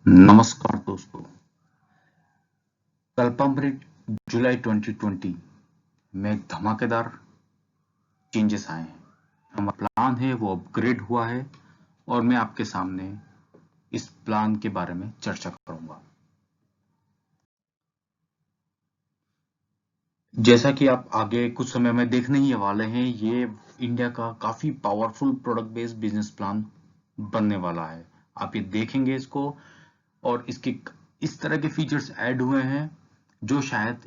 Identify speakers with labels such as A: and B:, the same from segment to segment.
A: नमस्कार दोस्तों। कल्पामृत जुलाई 2020 में एक धमाकेदार चेंजेस आए हैं। हमारा प्लान है वो अपग्रेड हुआ है और मैं आपके सामने इस प्लान के बारे में चर्चा करूंगा। जैसा कि आप आगे कुछ समय में देखने ही वाले हैं, ये इंडिया का काफी powerful product based business plan बनने वाला है। आप ये देखेंगे इसको, और इसके इस तरह के फीचर्स ऐड हुए हैं जो शायद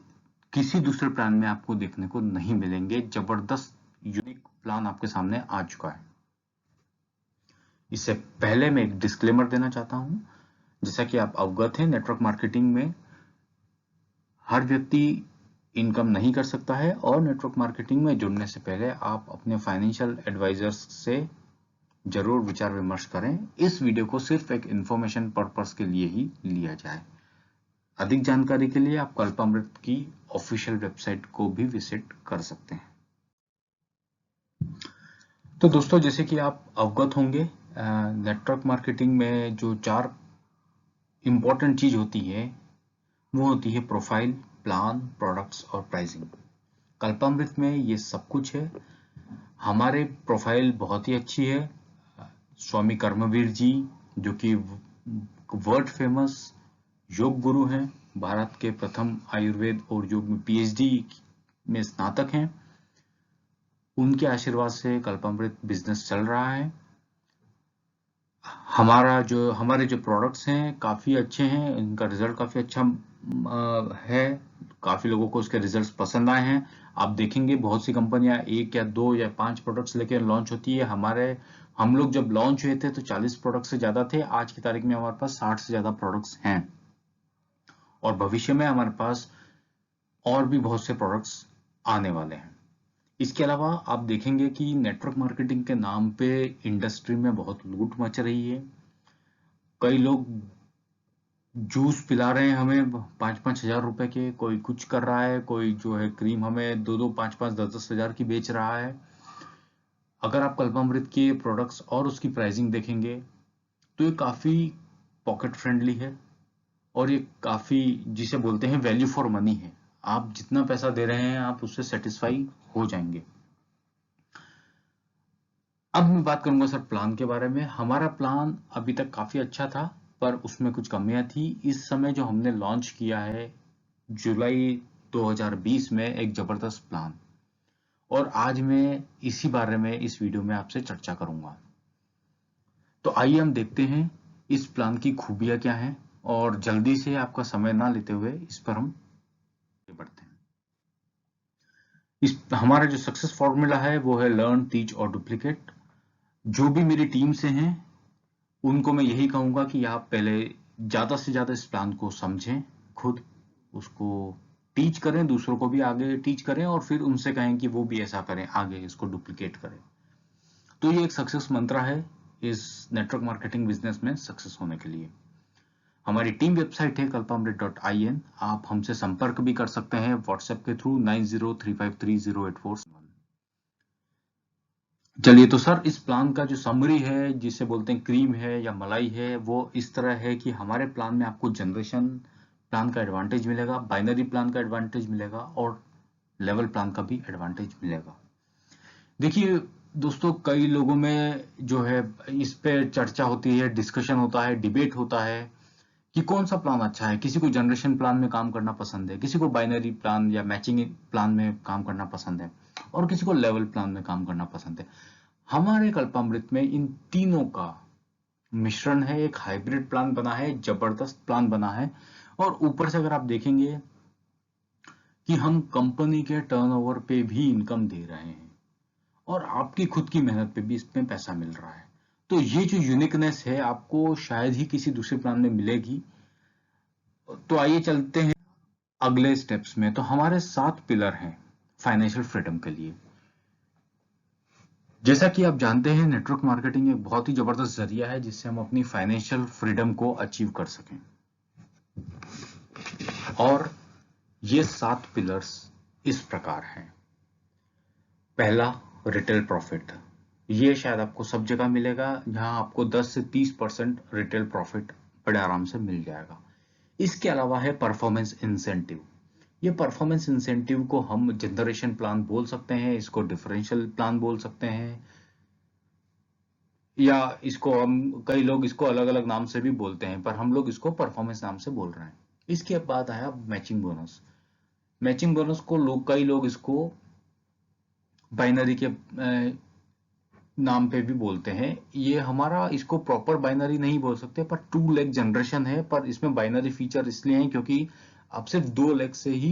A: किसी दूसरे प्लान में आपको देखने को नहीं मिलेंगे। जबरदस्त यूनिक प्लान आपके सामने आ चुका है। इससे पहले मैं एक डिस्क्लेमर देना चाहता हूं। जैसा कि आप अवगत हैं, नेटवर्क मार्केटिंग में हर व्यक्ति इनकम नहीं कर सकता है, और नेटवर्क मार्केटिंग में जुड़ने से पहले आप अपने फाइनेंशियल एडवाइजर्स से जरूर विचार विमर्श करें। इस वीडियो को सिर्फ एक इंफॉर्मेशन पर्पस के लिए ही लिया जाए। अधिक जानकारी के लिए आप कल्पामृत की ऑफिशियल वेबसाइट को भी विजिट कर सकते हैं। तो दोस्तों, जैसे कि आप अवगत होंगे, नेटवर्क मार्केटिंग में जो चार इंपॉर्टेंट चीज होती है वो होती है प्रोफाइल, प्लान, प्रोडक्ट्स और प्राइसिंग। कल्पामृत में ये सब कुछ है। हमारे प्रोफाइल बहुत ही अच्छी है। स्वामी कर्मवीर जी, जो कि वर्ल्ड फेमस योग गुरु हैं, भारत के प्रथम आयुर्वेद और योग में पीएचडी में स्नातक हैं, उनके आशीर्वाद से कल्पामृत बिजनेस चल रहा है। हमारे जो प्रोडक्ट्स हैं काफी अच्छे हैं, इनका रिजल्ट काफी अच्छा है। काफी लोगों को उसके रिजल्ट्स पसंद आए हैं। आप देखेंगे बहुत सी कंपनियां एक या दो या पांच प्रोडक्ट्स लेकर लॉन्च होती है। हम लोग जब लॉन्च हुए थे तो 40 प्रोडक्ट से ज्यादा थे। आज की तारीख में हमारे पास 60 से ज्यादा प्रोडक्ट्स हैं, और भविष्य में हमारे पास और भी बहुत से प्रोडक्ट्स आने वाले हैं। इसके अलावा आप देखेंगे कि नेटवर्क मार्केटिंग के नाम पे इंडस्ट्री में बहुत लूट मच रही है। कई लोग जूस पिला रहे हैं हमें 5-5 हजार रुपए के, कोई कुछ कर रहा है, कोई जो है क्रीम हमें 2-2, 5-5, 10-10 हजार की बेच रहा है। अगर आप कल्पामृत के प्रोडक्ट्स और उसकी प्राइसिंग देखेंगे तो ये काफी पॉकेट फ्रेंडली है, और ये काफी, जिसे बोलते हैं, वैल्यू फॉर मनी है। आप जितना पैसा दे रहे हैं आप उससे सेटिस्फाई हो जाएंगे। अब मैं बात करूंगा सर प्लान के बारे में। हमारा प्लान अभी तक काफी अच्छा था, पर उसमें कुछ कमियां थी। इस समय जो हमने लॉन्च किया है जुलाई 2020 में, एक जबरदस्त प्लान, और आज मैं इसी बारे में इस वीडियो में आपसे चर्चा करूंगा। तो आइए हम देखते हैं इस प्लान की खूबियां क्या हैं, और जल्दी से आपका समय ना लेते हुए इस पर हम आगे बढ़ते हैं। इस हमारा जो सक्सेस फॉर्मूला है वो है लर्न, टीच और डुप्लीकेट। जो भी मेरी टीम से हैं उनको मैं यही कहूंगा कि आप पहले ज्यादा से ज्यादा इस प्लान को समझें, खुद उसको टीच करें, दूसरों को भी आगे टीच करें, और फिर उनसे कहें कि वो भी ऐसा करें, आगे इसको डुप्लीकेट करें। तो ये एक सक्सेस मंत्र है इस नेटवर्क मार्केटिंग बिजनेस में सक्सेस होने के लिए। हमारी टीम वेबसाइट है kalpamrit.in। आप हमसे संपर्क भी कर सकते हैं व्हाट्सएप के थ्रू 90353084। चलिए, तो सर इस प्लान का जो समरी है, जिसे बोलते हैं क्रीम है या मलाई है, वो इस तरह है कि हमारे प्लान में आपको जनरेशन प्लान का एडवांटेज मिलेगा, बाइनरी प्लान का एडवांटेज मिलेगा, और लेवल प्लान का भी एडवांटेज मिलेगा। देखिए दोस्तों, कई लोगों में जो है इस पे चर्चा होती है, डिस्कशन होता है, डिबेट होता है कि कौन सा प्लान अच्छा है। किसी को जनरेशन प्लान में काम करना पसंद है, किसी को बाइनरी प्लान या मैचिंग प्लान में काम करना पसंद है, और किसी को लेवल प्लान में काम करना पसंद है। हमारे कल्पामृत में इन तीनों का मिश्रण है, एक हाइब्रिड प्लान बना है, जबरदस्त प्लान बना है। और ऊपर से अगर आप देखेंगे कि हम कंपनी के टर्नओवर पे भी इनकम दे रहे हैं, और आपकी खुद की मेहनत पे भी इसमें पैसा मिल रहा है। तो ये जो यूनिकनेस है आपको शायद ही किसी दूसरे प्लान में मिलेगी। तो आइए चलते हैं अगले स्टेप्स में। तो हमारे 7 पिलर हैं फाइनेंशियल फ्रीडम के लिए। जैसा कि आप जानते हैं, नेटवर्क मार्केटिंग एक बहुत ही जबरदस्त जरिया है जिससे हम अपनी फाइनेंशियल फ्रीडम को अचीव कर सकें। और ये 7 पिलर्स इस प्रकार हैं। पहला, रिटेल प्रॉफिट। ये शायद आपको सब जगह मिलेगा, जहां आपको 10 से 30% रिटेल प्रॉफिट बड़े आराम से मिल जाएगा। इसके अलावा है परफॉर्मेंस इंसेंटिव। ये परफॉर्मेंस इंसेंटिव को हम जनरेशन प्लान बोल सकते हैं, इसको डिफरेंशियल प्लान बोल सकते हैं, या इसको हम, कई लोग इसको अलग अलग नाम से भी बोलते हैं, पर हम लोग इसको परफॉर्मेंस नाम से बोल रहे हैं। इसके बाद आया मैचिंग बोनस। मैचिंग बोनस को कई लोग इसको बाइनरी के नाम पे भी बोलते हैं। ये हमारा, इसको प्रॉपर बाइनरी नहीं बोल सकते, पर 2 लेग जनरेशन है, पर इसमें बाइनरी फीचर इसलिए है क्योंकि आप सिर्फ 2 लेग से ही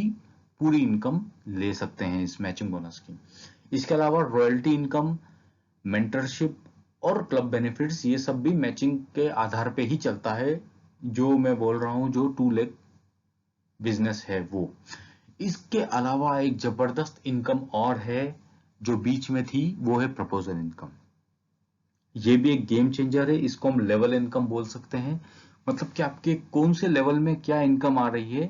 A: पूरी इनकम ले सकते हैं इस मैचिंग बोनस की। इसके अलावा रॉयल्टी इनकम, मेंटरशिप और क्लब बेनिफिट्स, ये सब भी मैचिंग के आधार पे ही चलता है। जो मैं बोल रहा हूं, जो 2 लेग बिजनेस है वो। इसके अलावा एक जबरदस्त इनकम और है जो बीच में थी, वो है प्रपोजल इनकम। ये भी एक गेम चेंजर है, इसको हम लेवल इनकम बोल सकते हैं। मतलब कि आपके कौन से लेवल में क्या इनकम आ रही है,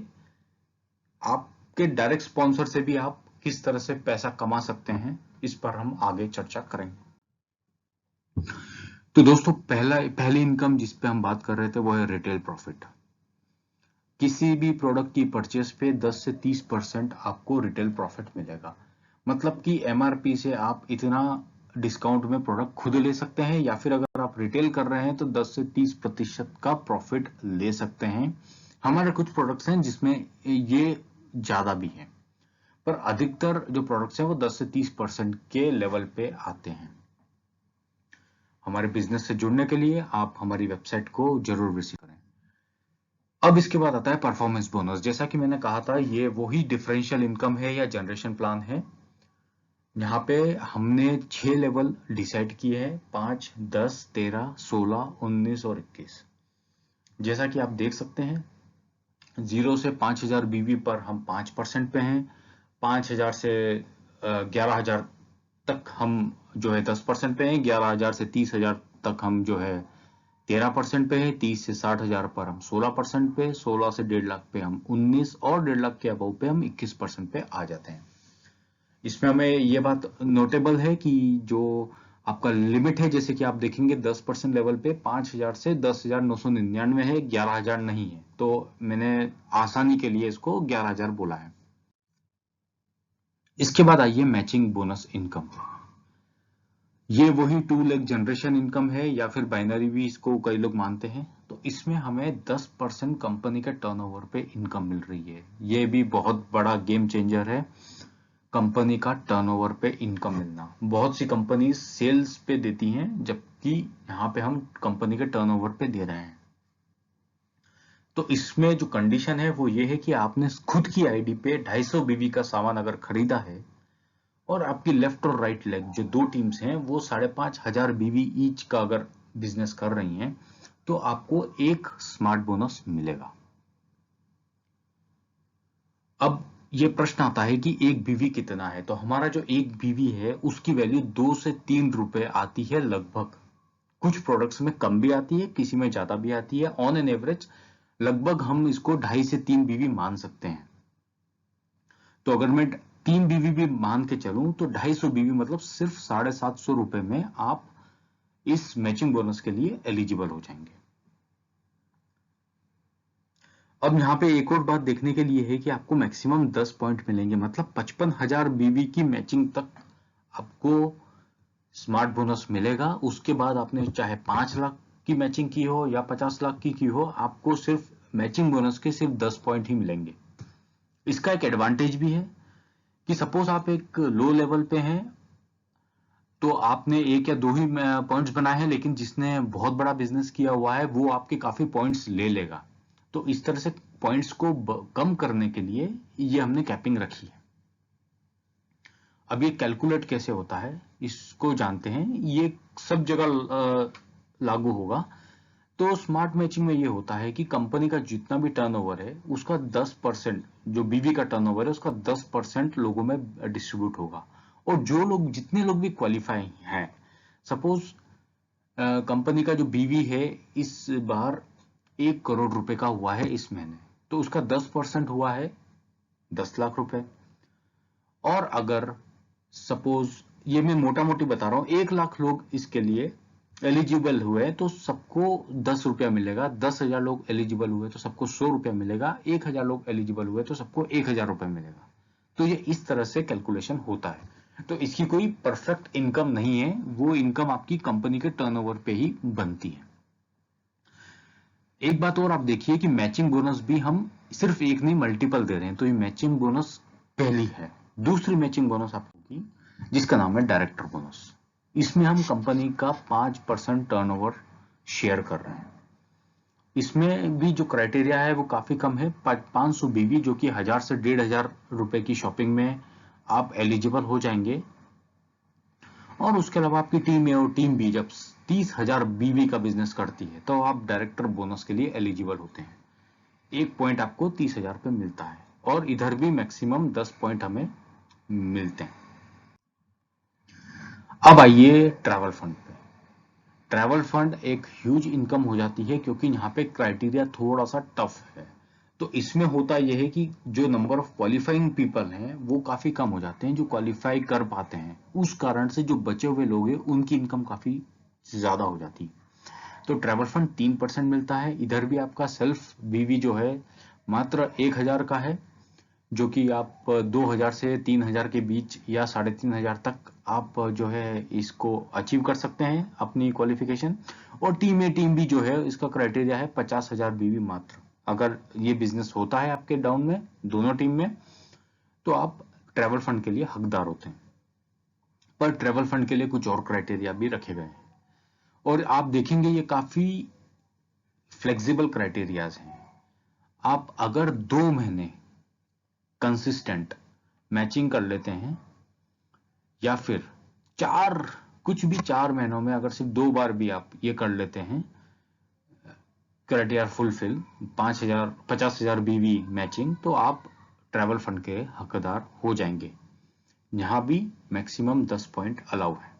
A: आपके डायरेक्ट स्पॉन्सर से भी आप किस तरह से पैसा कमा सकते हैं, इस पर हम आगे चर्चा करेंगे। तो दोस्तों, पहली इनकम जिस पे हम बात कर रहे थे वो है रिटेल प्रॉफिट। किसी भी प्रोडक्ट की परचेस पे 10 से 30% आपको रिटेल प्रॉफिट मिलेगा। मतलब कि एमआरपी से आप इतना डिस्काउंट में प्रोडक्ट खुद ले सकते हैं, या फिर अगर आप रिटेल कर रहे हैं तो 10 से 30% का प्रॉफिट ले सकते हैं। हमारे कुछ प्रोडक्ट्स हैं जिसमें ये ज्यादा भी है, पर अधिकतर जो प्रोडक्ट्स हैं वो 10 से 30% के लेवल पे आते हैं। हमारे बिजनेस से जुड़ने के लिए आप हमारी वेबसाइट को जरूर विजिट करें। अब इसके बाद आता है परफॉर्मेंस बोनस। जैसा कि मैंने कहा था, ये वही डिफरेंशियल इनकम है या जनरेशन प्लान है। यहाँ पे हमने 6 लेवल डिसाइड किए हैं, 5, 10, 13, 16, 19 और 21। जैसा कि आप देख सकते हैं, 0 से 5000 बीवी पर हम 5% पे हैं, 5000 से 11000 तक हम जो है 10% पे हैं, 11000 से 30000 तक हम जो है 13% पे है, 30 से 60,000 पर हम 16% पे, 16 से 1.5 लाख पे हम 19, और 1.5 लाख के अबव पे हम 21% पे आ जाते हैं। इसमें हमें ये बात नोटेबल है कि जो आपका लिमिट है, जैसे कि आप देखेंगे 10% लेवल पे 5000 से 10,999 है, 11,000 नहीं है। तो मैंने आसानी के लिए इसको 11,000 बोला है। इसके बाद आइए मैचिंग बोनस इनकम। ये वही 2 लेग जनरेशन इनकम है, या फिर बाइनरी भी इसको कई लोग मानते हैं। तो इसमें हमें 10% कंपनी के टर्नओवर पे इनकम मिल रही है। ये भी बहुत बड़ा गेम चेंजर है, कंपनी का टर्नओवर पे इनकम मिलना। बहुत सी कंपनी सेल्स पे देती हैं, जबकि यहाँ पे हम कंपनी के टर्नओवर पे दे रहे हैं। तो इसमें जो कंडीशन है वो ये है कि आपने खुद की आईडी पे 250 बीवी का सामान अगर खरीदा है, और आपकी लेफ्ट और राइट लेग जो 2 टीम्स हैं वो 5,500 बीवी ईच का अगर बिजनेस कर रही हैं, तो आपको एक स्मार्ट बोनस मिलेगा। अब ये प्रश्न आता है कि एक बीवी कितना है। तो हमारा जो एक बीवी है उसकी वैल्यू 2 से 3 रुपए आती है लगभग। कुछ प्रोडक्ट्स में कम भी आती है, किसी में ज्यादा भी आती है। ऑन एन एवरेज लगभग हम इसको 2.5 से 3 बीवी मान सकते हैं। तो अगर मैं 3 बीवी भी मान के चलूं तो 250 बीवी मतलब सिर्फ 750 रुपए में आप इस मैचिंग बोनस के लिए एलिजिबल हो जाएंगे। अब यहाँ पे एक और बात देखने के लिए है कि आपको मैक्सिमम 10 पॉइंट मिलेंगे, मतलब 55,000 बीवी की मैचिंग तक आपको स्मार्ट बोनस मिलेगा। उसके बाद आपने चाहे 5 लाख की मैचिंग की हो या 50 लाख की हो, आपको सिर्फ मैचिंग बोनस के सिर्फ 10 पॉइंट ही मिलेंगे। इसका एक एडवांटेज भी है कि सपोज आप एक लो लेवल पे हैं, तो आपने 1 या 2 ही पॉइंट्स बनाए हैं, लेकिन जिसने बहुत बड़ा बिजनेस किया हुआ है वो आपके काफी पॉइंट्स ले लेगा। तो इस तरह से पॉइंट्स को कम करने के लिए ये हमने कैपिंग रखी है। अब ये कैलकुलेट कैसे होता है इसको जानते हैं, ये सब जगह लागू होगा। तो स्मार्ट मैचिंग में ये होता है कि कंपनी का जितना भी टर्नओवर है उसका 10%, जो बीवी का टर्नओवर है उसका 10% लोगों में डिस्ट्रीब्यूट होगा। और जो लोग, जितने लोग भी क्वालिफाई हैं, सपोज कंपनी का जो बीवी है इस बार 1 करोड़ रुपए का हुआ है इस महीने, तो उसका 10% हुआ है 10 लाख रुपए। और अगर सपोज, ये मैं मोटा मोटी बता रहा हूं, 1 लाख लोग इसके लिए एलिजिबल हुए तो सबको 10 रुपया मिलेगा, 10,000 लोग एलिजिबल हुए तो सबको 100 रुपया मिलेगा, 1,000 लोग एलिजिबल हुए तो सबको 1,000 रुपया मिलेगा। तो ये इस तरह से कैलकुलेशन होता है। तो इसकी कोई परफेक्ट इनकम नहीं है, वो इनकम आपकी कंपनी के टर्नओवर पे ही बनती है। एक बात और आप देखिए कि मैचिंग बोनस भी हम सिर्फ एक नहीं मल्टीपल दे रहे हैं, तो ये मैचिंग बोनस पहली है। दूसरी मैचिंग बोनस आपको की जिसका नाम है डायरेक्टर बोनस। इसमें हम कंपनी का 5% टर्नओवर शेयर कर रहे हैं। इसमें भी जो क्राइटेरिया है वो काफी कम है, 500 बीवी जो कि 1000 से 1,500 रुपए की शॉपिंग में आप एलिजिबल हो जाएंगे। और उसके अलावा आपकी टीम ए और टीम बी जब 30,000 बीवी का बिजनेस करती है तो आप डायरेक्टर बोनस के लिए एलिजिबल होते हैं। 1 पॉइंट आपको 30,000 पे मिलता है और इधर भी मैक्सिमम 10 पॉइंट हमें मिलते हैं। अब आइए ट्रैवल फंड पे। ट्रैवल फंड एक ह्यूज इनकम हो जाती है क्योंकि यहाँ पे क्राइटेरिया थोड़ा सा टफ है। तो इसमें होता यह है कि जो नंबर ऑफ क्वालिफाइंग पीपल हैं वो काफी कम हो जाते हैं जो क्वालिफाई कर पाते हैं। उस कारण से जो बचे हुए लोग हैं उनकी इनकम काफी ज्यादा हो जाती है। तो ट्रैवल फंड 3% मिलता है। इधर भी आपका सेल्फ बीवी जो है मात्र 1,000 का है, जो कि आप 2,000 से 3,000 के बीच या 3,500 तक आप जो है इसको अचीव कर सकते हैं अपनी क्वालिफिकेशन। और टीम ए टीम बी जो है इसका क्राइटेरिया है 50,000 बीवी मात्र। अगर ये बिजनेस होता है आपके डाउन में दोनों टीम में तो आप ट्रैवल फंड के लिए हकदार होते हैं। पर ट्रैवल फंड के लिए कुछ और क्राइटेरिया भी रखे गए हैं और आप देखेंगे ये काफी फ्लेक्सिबल क्राइटेरियाज हैं। आप अगर 2 महीने कंसिस्टेंट मैचिंग कर लेते हैं या फिर कुछ भी 4 महीनों में अगर सिर्फ 2 बार भी आप ये कर लेते हैं क्राइटेरिया फुलफिल 50,000 बीवी मैचिंग, तो आप ट्रैवल फंड के हकदार हो जाएंगे। यहां भी मैक्सिमम 10 पॉइंट अलाउ है।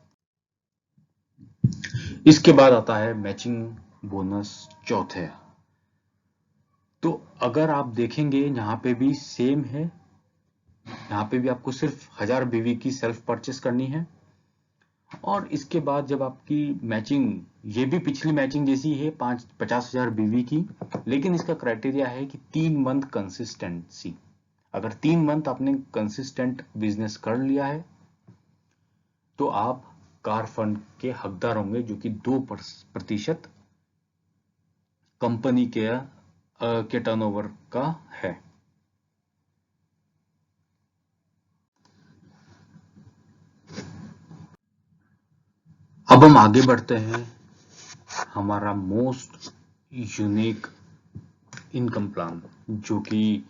A: इसके बाद आता है मैचिंग बोनस चौथे। तो अगर आप देखेंगे यहां पे भी सेम है, यहाँ पे भी आपको सिर्फ 1000 बीवी की सेल्फ परचेस करनी है। और इसके बाद जब आपकी मैचिंग, ये भी पिछली मैचिंग जैसी है 50,000 बीवी की, लेकिन इसका क्राइटेरिया है कि 3 मंथ कंसिस्टेंसी। अगर 3 मंथ आपने कंसिस्टेंट बिजनेस कर लिया है तो आप कार फंड के हकदार होंगे जो कि 2% कंपनी के टर्नओवर का है। अब हम आगे बढ़ते हैं हमारा मोस्ट यूनिक इनकम प्लान जो कि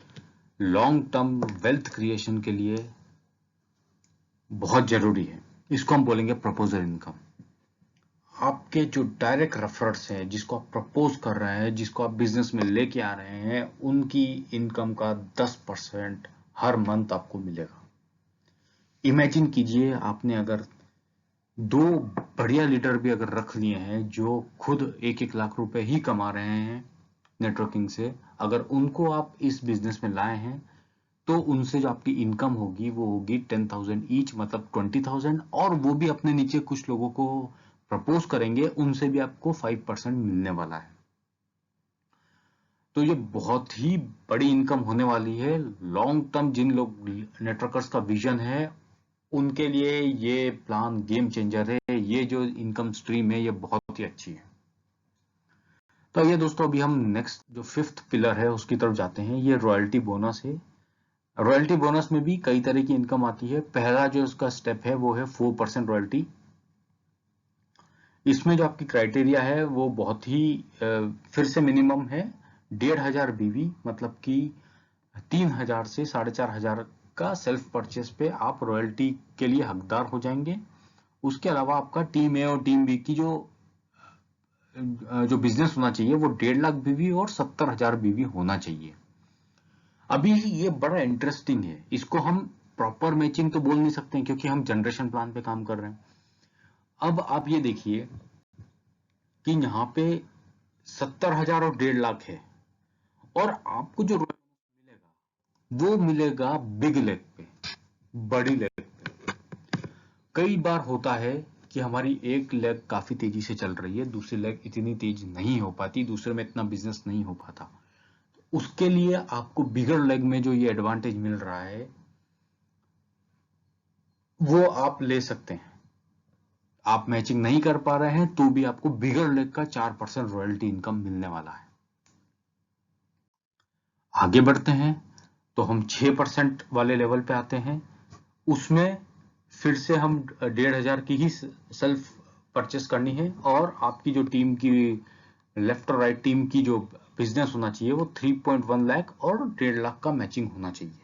A: लॉन्ग टर्म वेल्थ क्रिएशन के लिए बहुत जरूरी है। इसको हम बोलेंगे प्रपोजल इनकम। आपके जो डायरेक्ट रेफरर्स हैं जिसको आप प्रपोज कर रहे हैं, जिसको आप बिजनेस में लेके आ रहे हैं, उनकी इनकम का 10% हर मंथ आपको मिलेगा। इमेजिन कीजिए आपने अगर 2 बढ़िया लीडर भी अगर रख लिए हैं जो खुद 1-1 लाख रुपए ही कमा रहे हैं नेटवर्किंग से, अगर उनको आप इस बिजनेस में लाए हैं तो उनसे जो आपकी इनकम होगी वो होगी 10,000 ईच, मतलब 20,000। और वो भी अपने नीचे कुछ लोगों को प्रपोज करेंगे, उनसे भी आपको 5% मिलने वाला है। तो ये बहुत ही बड़ी इनकम होने वाली है। लॉन्ग टर्म जिन लोग नेटवर्कर्स का विजन है उनके लिए ये प्लान गेम चेंजर है। ये जो इनकम स्ट्रीम है ये बहुत ही अच्छी है। तो ये दोस्तों अभी हम नेक्स्ट जो 5th पिलर है उसकी तरफ जाते हैं। ये रॉयल्टी बोनस है। रॉयल्टी बोनस में भी कई तरह की इनकम आती है। पहला जो इसका स्टेप है वो है 4% रॉयल्टी। इसमें जो आपकी क्राइटेरिया है वो बहुत ही फिर से मिनिमम है 1,500 बीवी, मतलब कि 3,000 से 4,500 का सेल्फ परचेस पे आप रॉयल्टी के लिए हकदार हो जाएंगे। उसके अलावा आपका टीम ए और टीम बी की जो बिजनेस होना चाहिए वो 1.5 लाख बीवी और 70,000 बीवी होना चाहिए। अभी ये बड़ा इंटरेस्टिंग है। इसको हम प्रॉपर मैचिंग तो बोल नहीं सकते क्योंकि हम जनरेशन प्लान पे काम कर रहे हैं। अब आप ये देखिए कि यहाँ पे 70,000 और 1.5 लाख है और आपको जो मिलेगा वो मिलेगा बिग लेग पे, बड़ी लेग पे। कई बार होता है कि हमारी एक लेग काफी तेजी से चल रही है, दूसरी लेग इतनी तेज नहीं हो पाती, दूसरे में इतना बिजनेस नहीं हो पाता, उसके लिए आपको बिगर लेग में जो ये एडवांटेज मिल रहा है वो आप ले सकते हैं। आप मैचिंग नहीं कर पा रहे हैं तो भी आपको बिगर लेग का 4% रॉयल्टी इनकम मिलने वाला है। आगे बढ़ते हैं तो हम 6% वाले लेवल पे आते हैं। उसमें फिर से हम 1,500 की ही सेल्फ परचेस करनी है और आपकी जो टीम की लेफ्ट और राइट टीम की जो बिजनेस होना चाहिए वो 3.1 लाख और 1.5 लाख का मैचिंग होना चाहिए।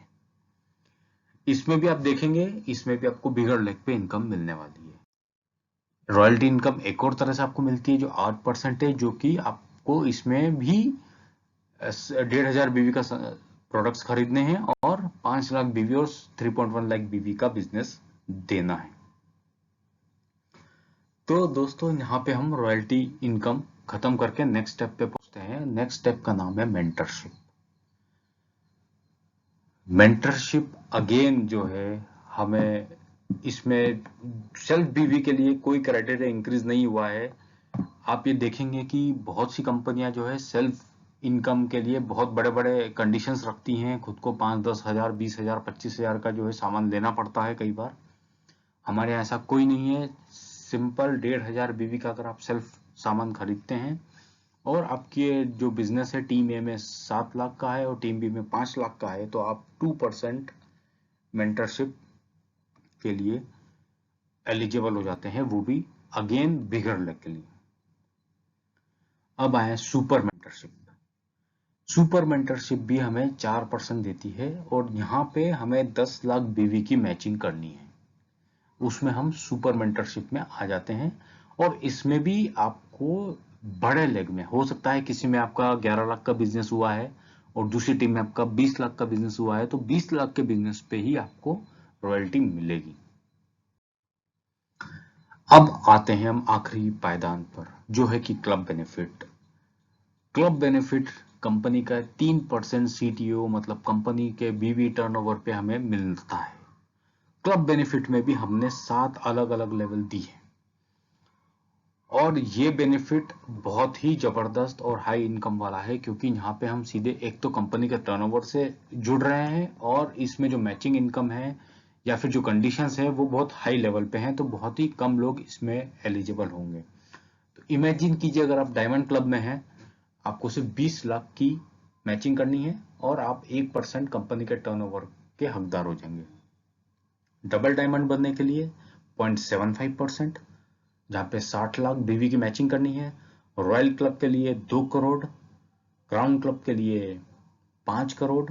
A: इसमें भी आप देखेंगे, इसमें भी आपको बिगर लेग पे इनकम मिलने वाली है। रॉयल्टी इनकम एक और तरह से आपको मिलती है जो 8% है, जो कि आपको इसमें भी 1,500 बीवी का प्रोडक्ट्स खरीदने हैं और 5 लाख बीवी और 3.1 लाख बीवी का बिजनेस देना है। तो दोस्तों यहाँ पे हम रॉयल्टी इनकम खत्म करके नेक्स्ट स्टेप पे पहुंचते हैं। नेक्स्ट स्टेप का नाम है मेंटरशिप। मेंटरशिप अगेन जो है, हमें इसमें सेल्फ बीवी के लिए कोई क्राइटेरिया इंक्रीज नहीं हुआ है। आप ये देखेंगे कि बहुत सी कंपनियां जो है सेल्फ इनकम के लिए बहुत बड़े बड़े कंडीशंस रखती हैं, खुद को 5-10 हजार, 20,000, 25,000 का जो है सामान लेना पड़ता है कई बार। हमारे यहाँ ऐसा कोई नहीं है। सिंपल 1,500 बीवी का अगर आप सेल्फ सामान खरीदते हैं और आपकी जो बिजनेस है टीम ए में 7 लाख का है और टीम बी में 5 लाख का है, तो आप 2% मेंटरशिप के लिए एलिजिबल हो जाते हैं, वो भी अगेन बिगर लेग के लिए। अब आए सुपर मेंटरशिप। सुपर मेंटरशिप भी हमें 4% देती है और यहाँ पे हमें 10 लाख बीवी की मैचिंग करनी है। उसमें हम सुपर मेंटरशिप में आ जाते हैं और इसमें भी आपको बड़े लेग में हो सकता है, किसी में आपका 11 लाख का बिजनेस हुआ है और दूसरी टीम में आपका 20 लाख का बिजनेस हुआ है, तो 20 लाख के बिजनेस पे ही आपको रॉयल्टी मिलेगी। अब आते हैं हम आखिरी पायदान पर, जो है कि club benefit. Club benefit company का 3% सीटीओ मतलब कंपनी के बीवी टर्नओवर पे हमें मिलता है। क्लब बेनिफिट में भी हमने 7 अलग अलग लेवल दी है और ये बेनिफिट बहुत ही जबरदस्त और हाई इनकम वाला है, क्योंकि यहाँ पे हम सीधे एक तो कंपनी के टर्नओवर से जुड़ रहे हैं और इसमें जो मैचिंग इनकम है या फिर जो कंडीशंस है वो बहुत हाई लेवल पे हैं, तो बहुत ही कम लोग इसमें एलिजिबल होंगे। तो इमेजिन कीजिए अगर आप डायमंड क्लब में हैं, आपको सिर्फ 20 लाख की मैचिंग करनी है और आप 1% कंपनी के टर्नओवर के हकदार हो जाएंगे। डबल डायमंड बनने के लिए 0.75%, जहां पे 60 लाख बीवी की मैचिंग करनी है। रॉयल क्लब के लिए 2 करोड़, क्राउन क्लब के लिए 5 करोड़,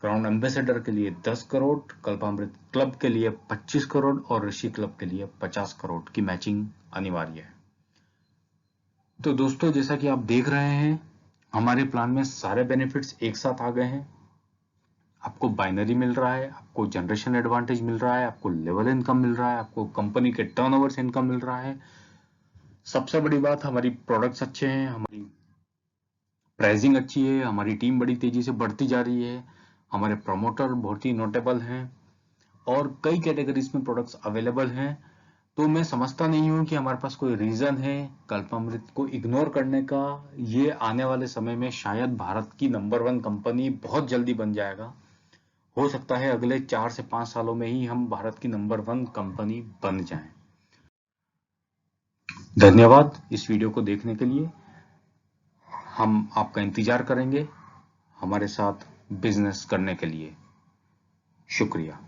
A: क्राउन एम्बेसडर के लिए 10 करोड़, कल्पामृत क्लब के लिए 25 करोड़ और ऋषि क्लब के लिए 50 करोड़ की मैचिंग अनिवार्य है। तो दोस्तों, जैसा कि आप देख रहे हैं, हमारे प्लान में सारे बेनिफिट्स एक साथ आ गए हैं। आपको बाइनरी मिल रहा है, आपको जनरेशन एडवांटेज मिल रहा है, आपको लेवल इनकम मिल रहा है, आपको कंपनी के टर्नओवर से इनकम मिल रहा है। सबसे बड़ी बात, हमारी प्रोडक्ट्स अच्छे हैं, हमारी प्राइसिंग अच्छी है, हमारी टीम बड़ी तेजी से बढ़ती जा रही है, हमारे प्रमोटर बहुत ही नोटेबल हैं और कई कैटेगरीज में प्रोडक्ट्स अवेलेबल हैं। तो मैं समझता नहीं हूं कि हमारे पास कोई रीजन है कल्पामृत को इग्नोर करने का। ये आने वाले समय में शायद भारत की नंबर 1 कंपनी बहुत जल्दी बन जाएगा। हो सकता है अगले 4 से 5 सालों में ही हम भारत की नंबर 1 कंपनी बन जाएं। धन्यवाद इस वीडियो को देखने के लिए। हम आपका इंतजार करेंगे हमारे साथ बिजनेस करने के लिए। शुक्रिया।